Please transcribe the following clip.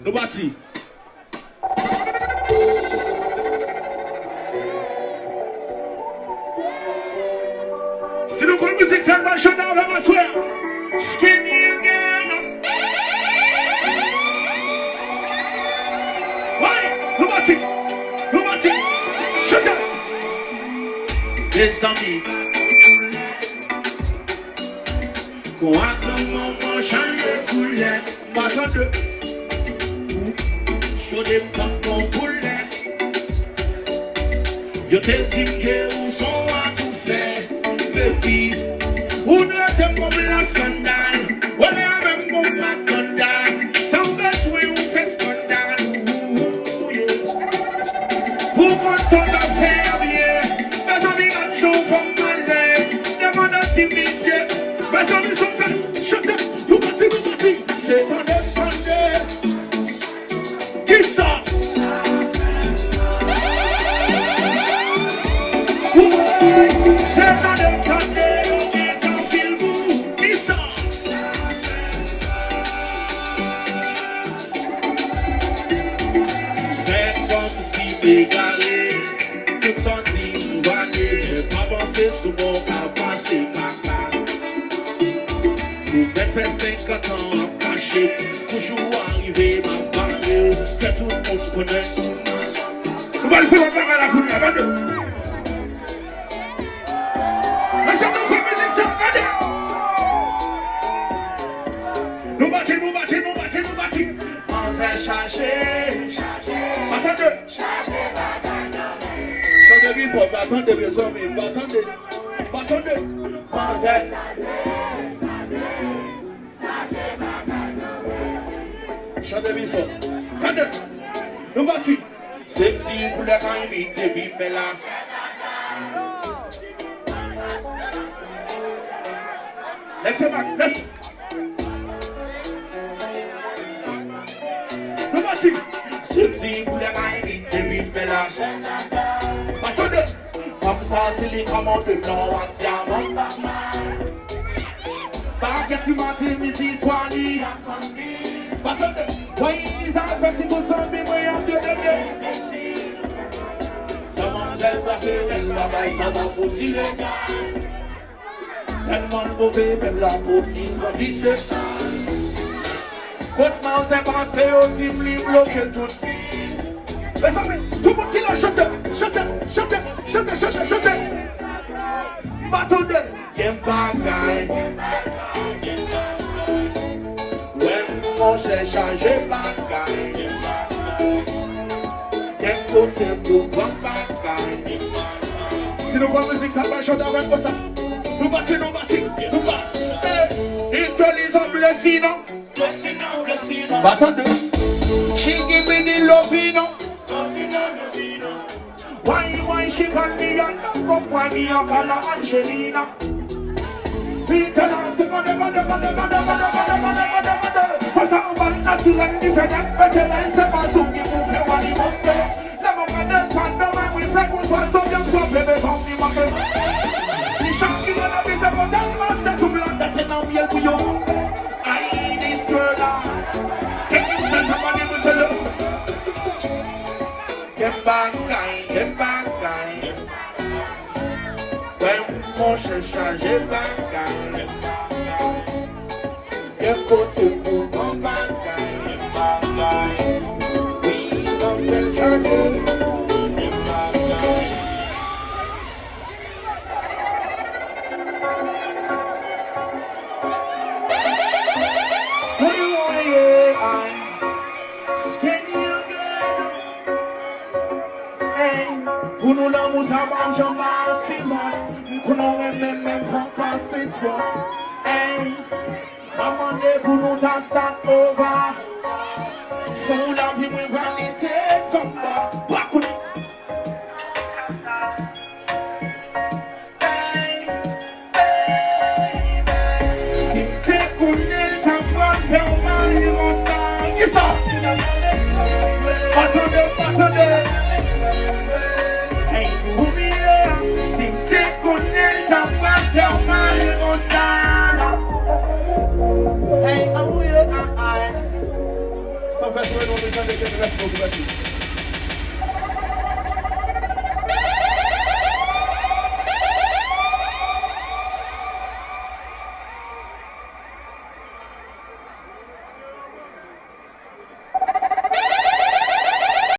Nobody. Si nous connaissons musique, c'est un bon chant avec ma soeur. Skinny again. Ouais, nobody. Chante. Les amis. Quoi que maman change de couleur. M'attendez. Je n'ai pas mon poulet. Je t'ai dit que où sont à tout faire, baby. Où ne t'aime pas la sandale. Où ne même pas ma condamne. Sans besoin où fait scandale. Où qu'on s'en va faire bien. Mes amis ont chaud pour malin. Demande un petit monsieur. Mes amis sont fesses. Chante. Nous partis. C'est ton dépendant. Qui ça? C'est dans le candé, on est en film. Qui ça? Fais comme si bégaré, tout senti valé. Pas penser sous mon cas, passer papa. Vous faites faire 50 ans à cacher, toujours arriver ma barre. Que tout le monde connaisse son nom. On va le faire à la couleur, regardez. Attendez, mes amis, attendez. Chantez bien fort. Attendez. Nous bâtis. Sexy pour la imiter, vive là. Laissez-moi, laissez. Nous bâtis. Sexy pour la imiter, vive là. Attendez. Comme ça, c'est les commandes de blanc à diamant. Pas que si matin, midi, soir, nuit. Attendez. Voyez, ils ont fait si tout ça, mais moi, il y a deux. Ça m'aime, parce que la baille, ça va fossiler. Tellement mauvais, même la police va vite. Côte-moi, c'est passé au team, lui bloquer tout. Les amis, tout le monde qui l'a chanté. Attendez. Get back, guy. Ouais, mon cher, changez back, guy. Get côté pour prendre back, guy. Si nous voyons musique, ça va chanter avec ça. Nous bâtis. Ils te lisent en blessé, non? Attendez. She give me the lovino. Why she call me and don't come why me and call her Angelina. Peter Nancy go. For someone natural different, better than seven to give you for one Monday. Never gonna find my we flag was one so young for baby from the market. The shot you wanna be the hotel master to blonde that's an ambiel to you. I this girl can you tell somebody with the love? Get back, guy. Ouais, mon cher, changez back, guy. Get côté pour mon back, guy. Oui, comme c'est le changer. Pour nous l'amour ça mange en bas si mal. Qu'on aurait même faire passer toi. Hey, maman pour nous ta start over. Sans la vie moi vanité tomba. Pas cool. Hey, si t'es connais ta bonne faire mal mon sang. Qui ça? Attendez. Hey, oh yeah, progressive.